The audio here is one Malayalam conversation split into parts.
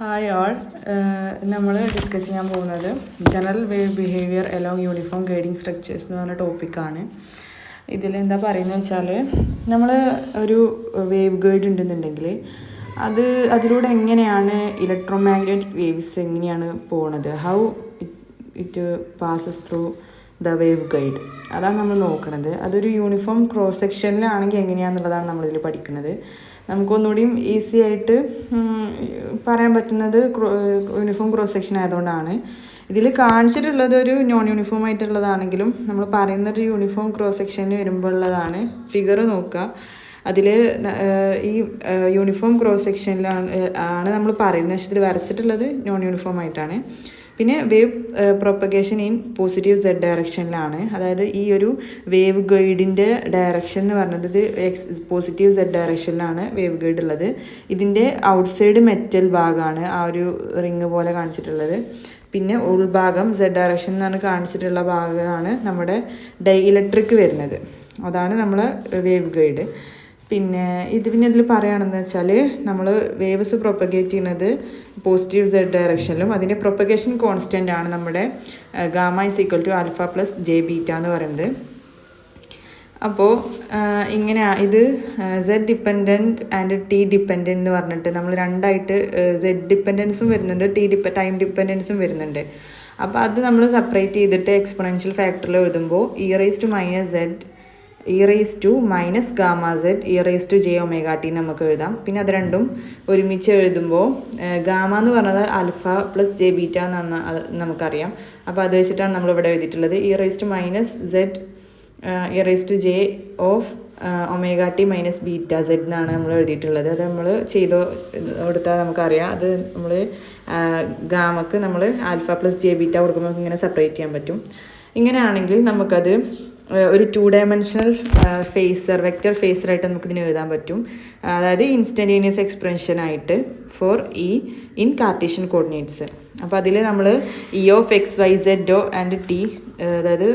Hi all. നമ്മൾ ഡിസ്കസ് ചെയ്യാൻ പോകുന്നത് general wave behaviour along uniform guiding structures എന്ന് പറഞ്ഞ ടോപ്പിക്കാണ്. ഇതിലെന്താ പറയുന്നത് വെച്ചാൽ, നമ്മൾ ഒരു വേവ് ഗൈഡ് ഉണ്ടെന്നുണ്ടെങ്കിൽ അതിലൂടെ എങ്ങനെയാണ് ഇലക്ട്രോ മാഗ്നറ്റിക് വേവ്സ് എങ്ങനെയാണ് പോകുന്നത്, how it passes through the wave guide, അതാണ് നമ്മൾ നോക്കുന്നത്. അതൊരു യൂണിഫോം ക്രോസ് സെക്ഷനിലാണെങ്കിൽ എങ്ങനെയാണെന്നുള്ളതാണ് നമ്മളിതിൽ പഠിക്കുന്നത്. നമുക്കൊന്നുകൂടിയും ഈസി ആയിട്ട് പറയാൻ പറ്റുന്നത് യൂണിഫോം ക്രോസ് സെക്ഷൻ ആയതുകൊണ്ടാണ്. ഇതിൽ കാണിച്ചിട്ടുള്ളത് ഒരു നോൺ യൂണിഫോം ആയിട്ടുള്ളതാണെങ്കിലും നമ്മൾ പറയുന്നൊരു യൂണിഫോം ക്രോസ് സെക്ഷനിൽ വരുമ്പോൾ ഉള്ളതാണ്. ഫിഗർ നോക്കുക, അതിൽ ഈ യൂണിഫോം ക്രോസ് സെക്ഷനിലാണ് നമ്മൾ പറയുന്നത്, പക്ഷേ ഇതിൽ വരച്ചിട്ടുള്ളത് നോൺ യൂണിഫോം ആയിട്ടാണ്. പിന്നെ wave propagation in positive z ഡയറക്ഷനിലാണ്. അതായത് ഈ ഒരു വേവ് ഗൈഡിൻ്റെ ഡയറക്ഷൻ എന്ന് പറഞ്ഞത് ഇത് പോസിറ്റീവ് സെഡ് ഡയറക്ഷനിലാണ് വേവ് ഗൈഡ് ഉള്ളത്. ഇതിൻ്റെ ഔട്ട്സൈഡ് മെറ്റൽ ഭാഗമാണ് ആ ഒരു റിങ് പോലെ കാണിച്ചിട്ടുള്ളത്. പിന്നെ ഉൾഭാഗം സെഡ് ഡയറക്ഷൻ എന്നാണ് കാണിച്ചിട്ടുള്ള ഭാഗമാണ് നമ്മുടെ ഡൈഇലക്ട്രിക് വരുന്നത്. അതാണ് നമ്മളെ വേവ് ഗൈഡ്. പിന്നെ ഇതിൽ പറയുകയാണെന്ന് വെച്ചാൽ, നമ്മൾ വേവ്സ് പ്രൊപ്പഗേറ്റ് ചെയ്യുന്നത് പോസിറ്റീവ് സെഡ് ഡയറക്ഷനിലും അതിൻ്റെ പ്രൊപ്പഗേഷൻ കോൺസ്റ്റൻ്റ് ആണ് നമ്മുടെ gamma is equal to alpha plus j beta എന്ന് പറയുന്നത്. അപ്പോൾ ഇങ്ങനെ ഇത് zed dependent and t dependent എന്ന് പറഞ്ഞിട്ട് നമ്മൾ രണ്ടായിട്ട് സെഡ് ഡിപ്പെൻഡൻസും വരുന്നുണ്ട്, ടൈം ഡിപ്പെൻഡൻസും വരുന്നുണ്ട്. അപ്പോൾ അത് നമ്മൾ സെപ്പറേറ്റ് ചെയ്തിട്ട് എക്സ്പൊണൻഷ്യൽ ഫാക്ടറിൽ എഴുതുമ്പോൾ e raised to minus gamma z e raised to j omega t നമുക്ക് എഴുതാം. പിന്നെ അത് രണ്ടും ഒരുമിച്ച് എഴുതുമ്പോൾ ഗാമ എന്ന് പറഞ്ഞത് ആൽഫ പ്ലസ് ജെ ബീറ്റ എന്നാണ് നമുക്കറിയാം. അപ്പോൾ അത് വെച്ചിട്ടാണ് നമ്മളിവിടെ എഴുതിയിട്ടുള്ളത് e raised to minus z e raised to j of omega t minus beta zed എന്നാണ് നമ്മൾ എഴുതിയിട്ടുള്ളത്. അത് നമ്മൾ ചെയ്ത് കൊടുത്താൽ നമുക്കറിയാം. അത് നമ്മൾ ഗാമക്ക് നമ്മൾ ആൽഫ പ്ലസ് ജെ ബീറ്റ കൊടുക്കുമ്പോൾ ഇങ്ങനെ സെപ്പറേറ്റ് ചെയ്യാൻ പറ്റും. ഇങ്ങനെയാണെങ്കിൽ നമുക്കത് ഒരു 2 ഡയമെൻഷണൽ വെക്റ്റർ ഫേസറായിട്ട് നമുക്കിതിന് എഴുതാൻ പറ്റും. അതായത് ഇൻസ്റ്റൻറ്റേനിയസ് എക്സ്പ്രഷനായിട്ട് ഫോർ ഇൻ കാർട്ടീഷ്യൻ കോർഡിനേറ്റ്സ്. അപ്പോൾ അതിൽ നമ്മൾ of x y z and t, അതായത്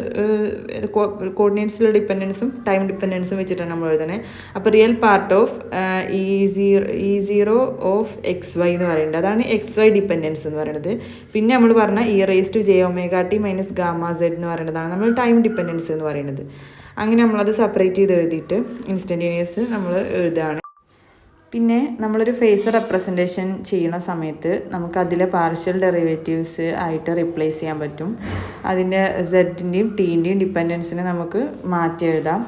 കോർഡിനേറ്റ്സിലുള്ള ഡിപ്പെൻഡൻസും ടൈം ഡിപ്പെൻഡൻസും വെച്ചിട്ടാണ് നമ്മൾ എഴുതുന്നത്. അപ്പോൾ real part of E0 of x y എന്ന് പറയുന്നത്, അതാണ് എക്സ് വൈ ഡിപ്പെൻഡൻസ് എന്ന് പറയുന്നത്. പിന്നെ നമ്മൾ പറഞ്ഞ e raised to j omega t minus gamma zed എന്ന് പറയുന്നതാണ് നമ്മൾ ടൈം ഡിപ്പെൻഡൻസ് എന്ന് പറയുന്നത്. അങ്ങനെ നമ്മളത് സെപ്പറേറ്റ് ചെയ്ത് എഴുതിയിട്ട് ഇൻസ്റ്റൻറ്റേനിയസ് നമ്മൾ എഴുതുകയാണ്. പിന്നെ നമ്മളൊരു ഫേസർ റെപ്രസെൻറ്റേഷൻ ചെയ്യുന്ന സമയത്ത് നമുക്ക് അതിലെ പാർഷ്യൽ ഡെറിവേറ്റീവ്സ് ആയിട്ട് റീപ്ലേസ് ചെയ്യാൻ പറ്റും. അതിൻ്റെ സെഡിൻ്റെയും ടീൻ്റെയും ഡിപ്പെൻഡൻസിനെ നമുക്ക് മാറ്റി എഴുതാം.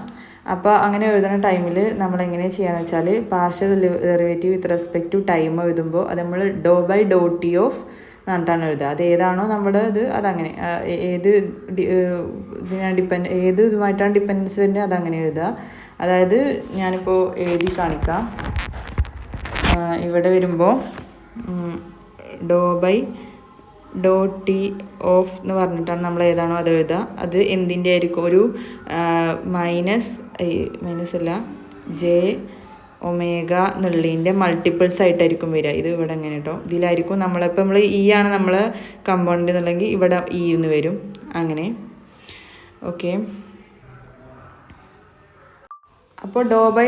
അപ്പോൾ അങ്ങനെ എഴുതുന്ന ടൈമിൽ നമ്മൾ എങ്ങനെ ചെയ്യാന്ന് വെച്ചാൽ, partial derivative with respect to time എഴുതുമ്പോൾ അത് നമ്മൾ do by do t of എന്നിട്ടാണ് എഴുതുക. അത് ഏതാണോ നമ്മുടെ അതങ്ങനെ ഏത് ഇതുമായിട്ടാണ് ഡിപ്പെൻഡൻസ് വരുന്നത് അതങ്ങനെ എഴുതുക. അതായത് ഞാനിപ്പോൾ എഴുതി കാണിക്കാം. ഇവിടെ വരുമ്പോൾ ഡോ ബൈ ഡോ ടി ഓഫ് എന്ന് പറഞ്ഞിട്ടാണ് നമ്മൾ ഏതാണോ അത് എഴുതുക. അത് എന്തിൻ്റെ ആയിരിക്കും, ഒരു മൈനസ് അല്ല ജെ ഒമേഗ എന്നുള്ളതിൻ്റെ മൾട്ടിപ്പിൾസ് ആയിട്ടായിരിക്കും വരിക. ഇത് ഇവിടെ എങ്ങനെ കേട്ടോ, ഇതിലായിരിക്കും നമ്മളിപ്പോൾ നമ്മൾ ആണ് നമ്മൾ കമ്പൗണ്ട് എന്നുണ്ടെങ്കിൽ ഇവിടെ എന്ന് വരും. അങ്ങനെ ഓക്കെ. അപ്പോൾ ഡോ ബൈ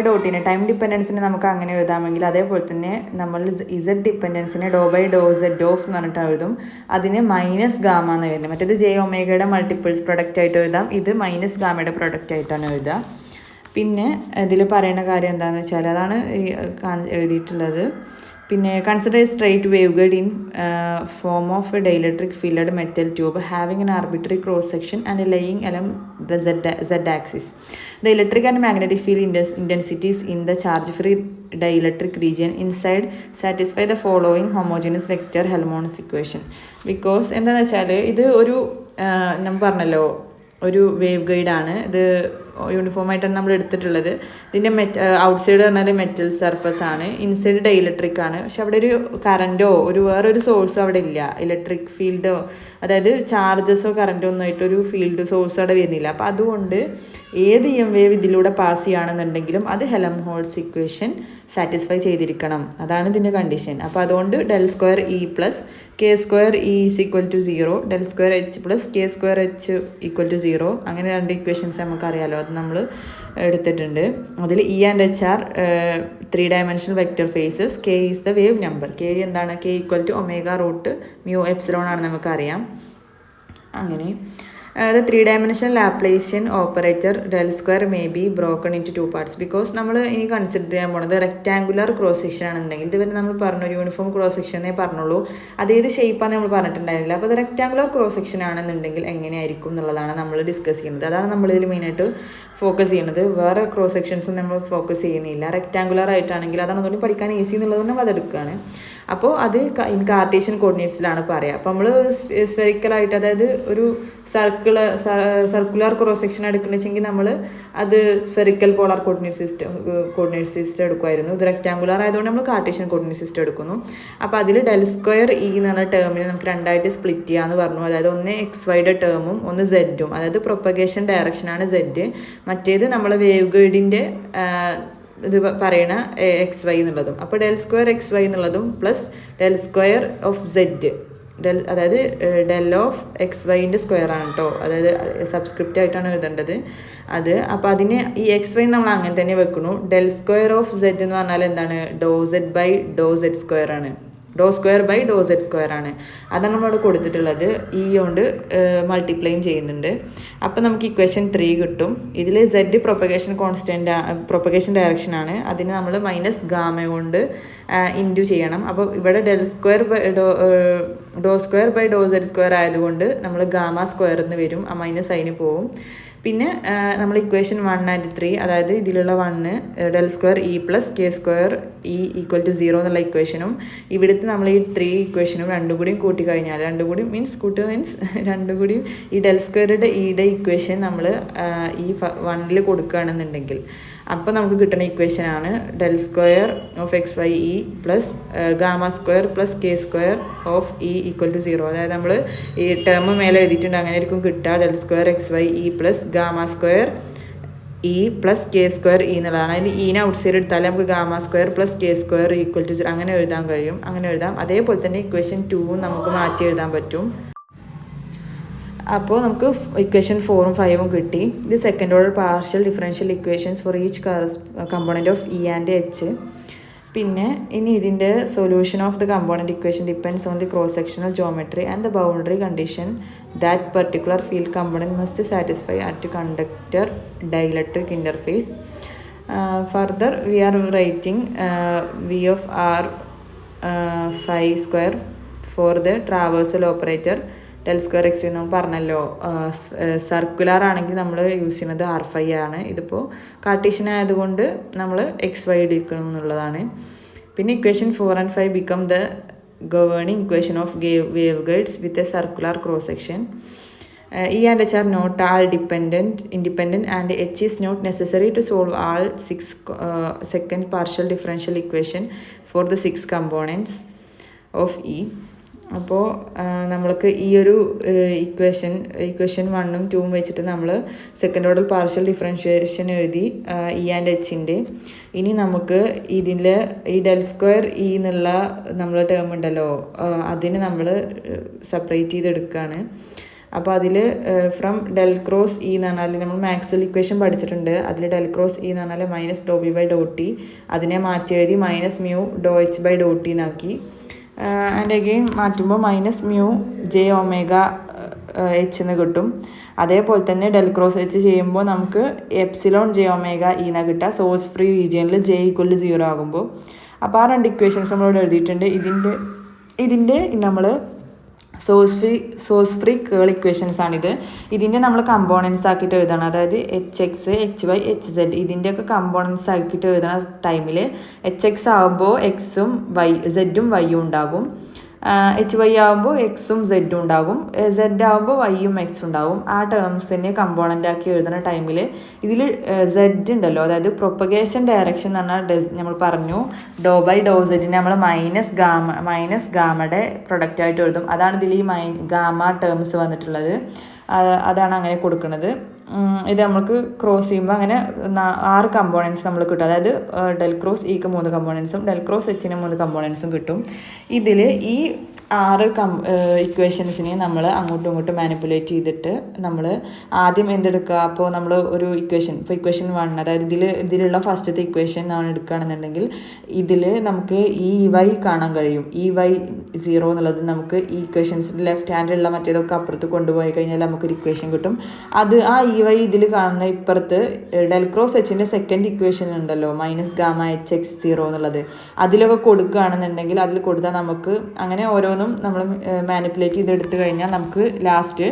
ഡോ ടിനെ ടൈം ഡിപ്പെൻഡൻസിനെ നമുക്ക് അങ്ങനെ എഴുതാമെങ്കിൽ, അതേപോലെ തന്നെ നമ്മൾ ഇസഡ് ഡിപ്പെൻഡൻസിനെ do by do z of എന്ന് പറഞ്ഞിട്ട് എഴുതും. അതിന് മൈനസ് ഗാമ എന്ന് വരുന്നത്. മറ്റേത് ജെ ഒമേഗയുടെ മൾട്ടിപ്പിൾസ് പ്രൊഡക്റ്റ് ആയിട്ട് എഴുതാം, ഇത് മൈനസ് ഗാമയുടെ പ്രൊഡക്റ്റ് ആയിട്ടാണ് എഴുതുക. പിന്നെ ഇതിൽ പറയുന്ന കാര്യം എന്താണെന്ന് വെച്ചാൽ, അതാണ് എഴുതിയിട്ടുള്ളത്. പിന്നെ consider a straight wave guide in form of a dielectric filled metal tube having an arbitrary cross section and laying along the z axis. The electric and magnetic field intensities in the charge free dielectric region inside satisfy the following homogeneous vector Helmholtz equation. Because എന്താണെന്ന് വെച്ചാൽ, ഇത് ഒരു ഞാൻ പറഞ്ഞല്ലോ ഒരു വേവ് ഗൈഡാണ്. ഇത് യൂണിഫോമായിട്ടാണ് നമ്മൾ എടുത്തിട്ടുള്ളത്. ഇതിൻ്റെ ഔട്ട്സൈഡ് പറഞ്ഞാൽ മെറ്റൽ സർഫസ് ആണ്, ഇൻസൈഡ് ഡൈഇലക്ട്രിക് ആണ്. പക്ഷെ അവിടെ ഒരു കറൻറ്റോ വേറൊരു സോഴ്സോ അവിടെ ഇല്ല, ഇലക്ട്രിക് ഫീൽഡോ അതായത് ചാർജസോ കറൻറ്റോ ഒന്നും ആയിട്ടൊരു ഫീൽഡ് സോഴ്സ് അവിടെ വരുന്നില്ല. അപ്പോൾ അതുകൊണ്ട് ഏത് വേവ് ഇതിലൂടെ പാസ് ചെയ്യുകയാണെന്നുണ്ടെങ്കിലും അത് ഹെൽംഹോൾട്ട്സ് ഇക്വേഷൻ സാറ്റിസ്ഫൈ ചെയ്തിരിക്കണം, അതാണ് ഇതിൻ്റെ കണ്ടീഷൻ. അപ്പോൾ അതുകൊണ്ട് del square E plus k square E is equal to 0, del square H plus k square H equal to 0. അങ്ങനെ 2 ഇക്വേഷൻസ് നമുക്കറിയാലോ, അത് നമ്മൾ എടുത്തിട്ടുണ്ട്. അതിൽ E and H are 3 dimensional vector phases. K is the wave number. K എന്താണ്? K equal to omega root mu epsilon ആണ് നമുക്കറിയാം. അങ്ങനെ the 3-dimensional Laplacian operator del square may be broken into 2 parts because നമ്മൾ ഇനി കൺസിഡർ ചെയ്യാൻ പോകുന്നത് റെക്റ്റാങ്കുലർ ക്രോസ് സെക്ഷൻ ആണെന്നുണ്ടെങ്കിൽ, ഇതുവരെ നമ്മൾ പറഞ്ഞു യൂണിഫോം ക്രോസ് സെക്ഷൻ എന്നേ പറഞ്ഞുള്ളൂ, അതേത് ഷേപ്പാന്ന് നമ്മൾ പറഞ്ഞിട്ടുണ്ടായിരുന്നില്ല. അപ്പോൾ അത് റെക്റ്റാങ്കുലർ ക്രോസ് സെക്ഷൻ ആണെന്നുണ്ടെങ്കിൽ എങ്ങനെയായിരിക്കും എന്നുള്ളതാണ് നമ്മൾ ഡിസ്കസ് ചെയ്യുന്നത്. അതാണ് നമ്മളിതിൽ മെയിനായിട്ട് ഫോക്കസ് ചെയ്യുന്നത്. വേറെ ക്രോസ് സെക്ഷൻസും നമ്മൾ ഫോക്കസ് ചെയ്യുന്നില്ല. റെക്റ്റാങ്കുലർ ആയിട്ടാണെങ്കിൽ അതാണ് ഒന്നുകൂടി പഠിക്കാൻ ഈസി എന്നുള്ളതുകൊണ്ട് നമ്മൾ അതെടുക്കുകയാണ്. അപ്പോൾ അത് കാർട്ടീഷ്യൻ കോർഡിനേറ്റ്സിലാണ് പറയുക. അപ്പോൾ നമ്മൾ സ്ഫെറിക്കലായിട്ട്, അതായത് ഒരു സർക്കുലർ ക്രോസ് സെക്ഷൻ എടുക്കണമെന്ന് വെച്ചെങ്കിൽ നമ്മൾ അത് സ്ഫെറിക്കൽ പോളാർ കോർഡിനേറ്റ് സിസ്റ്റം എടുക്കുമായിരുന്നു. ഇത് റെക്റ്റാങ്കുലർ ആയതുകൊണ്ട് നമ്മൾ കാർട്ടീഷ്യൻ കോർഡിനേറ്റ് സിസ്റ്റം എടുക്കുന്നു. അപ്പോൾ അതിൽ ഡെൽ സ്ക്വയർ ഇ എന്ന് പറഞ്ഞ ടേമിനെ നമുക്ക് 2ആയിട്ട് സ്പ്ലിറ്റ് ചെയ്യാമെന്ന് പറഞ്ഞു. അതായത് ഒന്ന് എക്സ് വൈയുടെ ടേമും ഒന്ന് സെഡും, അതായത് പ്രൊപ്പഗേഷൻ ഡയറക്ഷനാണ് സെഡ്, മറ്റേത് നമ്മൾ വേവ് ഗൈഡിൻ്റെ ഇത് പറയണ എക്സ് വൈ എന്നുള്ളതും. അപ്പോൾ ഡെൽ സ്ക്വയർ എക്സ് വൈ എന്നുള്ളതും plus del square of zed, അതായത് ഡെൽ ഓഫ് എക്സ് വൈൻ്റെ സ്ക്വയർ ആണ് കേട്ടോ, അതായത് സബ്സ്ക്രിപ്റ്റ് ആയിട്ടാണ് എഴുതേണ്ടത് അത്. അപ്പോൾ അതിന് ഈ എക്സ് വൈ നമ്മൾ അങ്ങനെ തന്നെ വെക്കുന്നു. ഡെൽ സ്ക്വയർ ഓഫ് സെഡ് എന്ന് പറഞ്ഞാൽ എന്താണ്? Do z by do Z square ആണ്, do square by do Z square ആണ്. അതാണ് നമ്മളോട് കൊടുത്തിട്ടുള്ളത്. ഈ കൊണ്ട് മൾട്ടിപ്ലൈയും ചെയ്യുന്നുണ്ട്. അപ്പോൾ നമുക്ക് ഇക്വേഷൻ 3 കിട്ടും. ഇതിൽ സെഡ് പ്രൊപ്പഗേഷൻ ഡയറക്ഷൻ ആണ്. അതിന് നമ്മൾ മൈനസ് ഗാമ കൊണ്ട് ഇൻറ്റു ചെയ്യണം. അപ്പോൾ ഇവിടെ del square by do square by do Z square ആയതുകൊണ്ട് നമ്മൾ ഗാമ സ്ക്വയർ എന്ന് വരും, ആ മൈനസ് അതിന് പോവും. പിന്നെ നമ്മൾ ഇക്വേഷൻ 1 and 3, അതായത് ഇതിലുള്ള 1 del square e plus k square e equal to 0 എന്നുള്ള ഇക്വേഷനും ഇവിടുത്തെ നമ്മൾ ഈ 3 ഇക്വേഷനും രണ്ടും കൂടിയും കൂട്ടിക്കഴിഞ്ഞാൽ, രണ്ടും കൂടി മീൻസ് രണ്ടും കൂടിയും ഈ ഡെൽ സ്ക്വയറുടെ ഇയുടെ ഇക്വേഷൻ നമ്മൾ ഈ 1ൽ കൊടുക്കുകയാണെന്നുണ്ടെങ്കിൽ അപ്പോൾ നമുക്ക് കിട്ടുന്ന ഇക്വേഷനാണ് del square of x y E plus gamma square plus k square of E equal to 0. അതായത് നമ്മൾ ഈ ടേം മേലെ എഴുതിയിട്ടുണ്ട്, അങ്ങനെ ആയിരിക്കും കിട്ടുക. Del square x y E plus gamma square e plus k square e എന്നുള്ളതാണ്. അതിൽ ഈനെ ഔട്ട് സൈഡ് എടുത്താൽ നമുക്ക് gamma square plus k square equal to 0 അങ്ങനെ എഴുതാൻ കഴിയും. അങ്ങനെ എഴുതാം. അതേപോലെ തന്നെ ഇക്വേഷൻ 2 നമുക്ക് മാറ്റി എഴുതാൻ പറ്റും. അപ്പോൾ നമുക്ക് ഇക്വേഷൻ 4ഉം 5ഉം കിട്ടി. ഇത് second order partial differential equations for each component of e and h. പിന്നെ ഇനി ഇതിൻ്റെ solution of the component equation depends on the cross sectional geometry and the boundary condition that particular field component must satisfy at conductor dielectric interface. Further we are writing v of r phi square for the traversal operator del square x നമ്മൾ പറഞ്ഞല്ലോ. സർക്കുലർ ആണെങ്കിൽ നമ്മൾ യൂസ് ചെയ്യുന്നത് R5 ആണ്. ഇതിപ്പോൾ കാർട്ടീഷ്യൻ ആയതുകൊണ്ട് നമ്മൾ എക്സ് വൈ എടുക്കണം എന്നുള്ളതാണ്. പിന്നെ equation 4 and 5 become the governing equation of waveguides with a circular cross section. E and H are not all independent and H is not necessary to solve all 6 second partial differential equation for the 6 components of E. അപ്പോൾ നമ്മൾക്ക് ഈ ഒരു ഇക്വേഷൻ 1ഉം 2ഉം വെച്ചിട്ട് നമ്മൾ സെക്കൻഡ് ഓർഡർ പാർഷ്യൽ ഡിഫറൻഷിയേഷൻ എഴുതി ഇ ആൻഡ് എച്ചിൻ്റെ. ഇനി നമുക്ക് ഇതിൽ ഈ ഡെൽ സ്ക്വയർ ഇ എന്നുള്ള നമ്മൾ ടേം ഉണ്ടല്ലോ, അതിന് നമ്മൾ സെപ്പറേറ്റ് ചെയ്തെടുക്കുകയാണ്. അപ്പോൾ അതിൽ ഫ്രം ഡെൽ ക്രോസ് ഇ എന്ന് പറഞ്ഞാൽ നമ്മൾ മാക്സ്വെൽ ഇക്വേഷൻ പഠിച്ചിട്ടുണ്ട്. അതിൽ ഡെൽ ക്രോസ് ഇ എന്ന് പറഞ്ഞാൽ minus do b by do t, അതിനെ മാറ്റി എഴുതി minus mu do h by do t എന്നാക്കി. ആൻഡ് അഗെയിൻ മാറ്റുമ്പോൾ minus mu j omega h എന്ന് കിട്ടും. അതേപോലെ തന്നെ ഡെൽ ക്രോസ് എച്ച് ചെയ്യുമ്പോൾ നമുക്ക് എപ്സിലോൺ ജെ ഒമേഗ ഇ എന്നാണ് കിട്ടുക, സോഴ്സ് ഫ്രീ റീജിയനിൽ ജെ ഈക്വൽ ടു 0 ആകുമ്പോൾ. അപ്പോൾ ആ 2 ഇക്വേഷൻസ് നമ്മളിവിടെ എഴുതിയിട്ടുണ്ട്. ഇതിൻ്റെ നമ്മൾ സോഴ്സ് ഫ്രീ കേൾ ഇക്വേഷൻസ് ആണിത്. ഇതിൻ്റെ നമ്മൾ കമ്പോണൻസ് ആക്കിയിട്ട് എഴുതണം. അതായത് h x h y h zed ഇതിൻ്റെയൊക്കെ കമ്പോണൻസ് ആക്കിയിട്ട് എഴുതുന്ന ടൈമിൽ എച്ച് എക്സ് ആകുമ്പോൾ എക്സും സെഡും വൈയും ഉണ്ടാകും. എച്ച് വൈ ആകുമ്പോൾ എക്സും സെഡും ഉണ്ടാകും. സെഡ് ആകുമ്പോൾ വൈയും എക്സും ഉണ്ടാകും. ആ ടേംസിനെ കമ്പോണൻ്റ് ആക്കി എഴുതുന്ന ടൈമിൽ ഇതിൽ സെഡ് ഉണ്ടല്ലോ, അതായത് പ്രൊപ്പഗേഷൻ ഡയറക്ഷൻ എന്ന് പറഞ്ഞാൽ നമ്മൾ പറഞ്ഞു ഡോ ബൈ ഡോ സെഡിനെ നമ്മൾ മൈനസ് ഗാമയുടെ പ്രൊഡക്റ്റായിട്ട് എഴുതും. അതാണ് ഇതിൽ ഈ ഗാമ ടേംസ് വന്നിട്ടുള്ളത്. അതാണ് അങ്ങനെ കൊടുക്കുന്നത്. ഇത് നമുക്ക് ക്രോസ് ചെയ്യുമ്പോൾ അങ്ങനെ 6 കമ്പോണൻസ് നമ്മൾ കിട്ടും. അതായത് ഡെൽ ക്രോസ് ഇക്ക് 3 കമ്പോണൻസും ഡെൽ ക്രോസ് എച്ചിന് 3 കമ്പോണൻസും കിട്ടും. ഇതിൽ ഈ 6 ഇക്വേഷൻസിനെ നമ്മൾ അങ്ങോട്ടും ഇങ്ങോട്ടും മാനിപ്പുലേറ്റ് ചെയ്തിട്ട് നമ്മൾ ആദ്യം എന്തെടുക്കുക, അപ്പോൾ നമ്മൾ ഒരു ഇക്വേഷൻ, ഇപ്പോൾ ഇക്വേഷൻ 1, അതായത് ഇതിലുള്ള ഫസ്റ്റത്തെ ഇക്വേഷൻ ആണ് എടുക്കുകയാണെന്നുണ്ടെങ്കിൽ ഇതിൽ നമുക്ക് ഈ വൈ കാണാൻ കഴിയും. ഈ വൈ 0 എന്നുള്ളത് നമുക്ക് ഈ ഇക്വേഷൻസിൻ്റെ ലെഫ്റ്റ് ഹാൻഡിലുള്ള മറ്റേതൊക്കെ അപ്പുറത്ത് കൊണ്ടുപോയി കഴിഞ്ഞാൽ നമുക്കൊരു ഇക്വേഷൻ കിട്ടും. അത് ആ ഈ വൈ ഇതിൽ കാണുന്ന ഇപ്പുറത്ത് ഡെൽ ക്രോസ് എച്ചിൻ്റെ സെക്കൻഡ് ഇക്വേഷൻ ഉണ്ടല്ലോ, മൈനസ് ഗാമ എച്ച് എക്സ് 0 എന്നുള്ളത്, അതിലൊക്കെ കൊടുക്കുകയാണെന്നുണ്ടെങ്കിൽ അതിൽ കൊടുത്താൽ നമുക്ക് അങ്ങനെ ഓരോന്നും നമ്മൾ മാനിപ്പുലേറ്റ് ചെയ്തെടുത്ത് കഴിഞ്ഞാൽ നമുക്ക് ലാസ്റ്റ്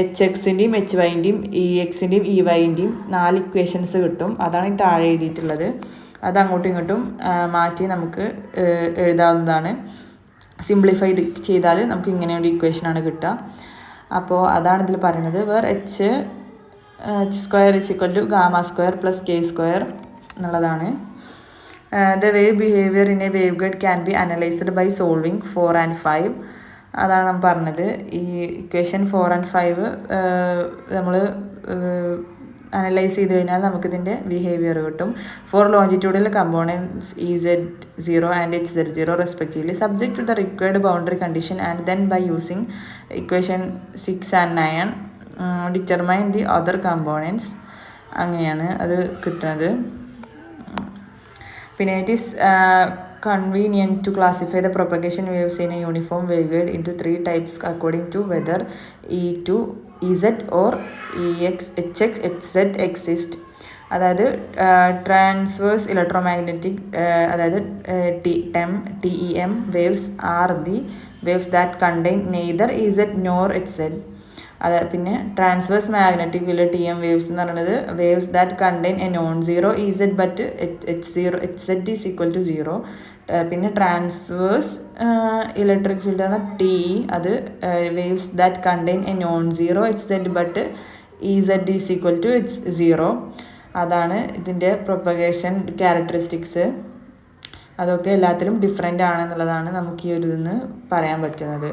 എച്ച് എക്സിൻ്റെയും എച്ച് വൈൻ്റെയും ഇ എക്സിൻ്റെയും ഇ വൈൻ്റെയും 4 ഇക്വേഷൻസ് കിട്ടും. അതാണ് ഈ താഴെ എഴുതിയിട്ടുള്ളത്. അത് അങ്ങോട്ടും ഇങ്ങോട്ടും മാറ്റി നമുക്ക് എഴുതാവുന്നതാണ്. സിംപ്ലിഫൈ ചെയ്താൽ നമുക്ക് ഇങ്ങനെയൊരു ഇക്വേഷനാണ് കിട്ടുക. അപ്പോൾ അതാണ് ഇതിൽ പറയുന്നത്. Where h square is equal to gamma square plus k square എന്നുള്ളതാണ്. The wave behavior in a waveguide can be analyzed by solving 4 and 5. അതാണ് നമ്മൾ പറഞ്ഞത്. ഈ ഇക്വേഷൻ 4 and 5 നമ്മൾ അനലൈസ് ചെയ്ത് കഴിഞ്ഞാൽ നമുക്കിതിൻ്റെ ബിഹേവിയർ കിട്ടും. For longitudinal components EZ0 and HZ0 respectively subject to the required boundary condition and then by using equation 6 and 9 determine the other components. അങ്ങനെയാണ് അത് കിട്ടുന്നത്. പിന്നെ it is convenient to classify the propagation waves in a uniform waveguide into 3 types according to whether E2, EZ or EX, HX, HZ exist. അതായത് ട്രാൻസ്വേഴ്സ് ഇലക്ട്രോമാഗ്നറ്റിക്, അതായത് TEM waves are the waves that contain neither EZ nor HZ. പിന്നെ transverse magnetic field TM waves എന്ന് പറയുന്നത് waves that contain a non zero EZ but HZ is equal to 0. പിന്നെ ട്രാൻസ്വേഴ്സ് ഇലക്ട്രിക് ഫീൽഡ് ആണ് TE, അത് waves that contain a non zero HZ but EZ is equal to 0. അതാണ് ഇതിൻ്റെ പ്രൊപ്പഗേഷൻ ക്യാരക്ടറിസ്റ്റിക്സ്. അതൊക്കെ എല്ലാത്തിലും ഡിഫറെൻ്റ് ആണെന്നുള്ളതാണ് നമുക്ക് ഈ ഒരു ഇതെന്ന് പറയാൻ പറ്റുന്നത്.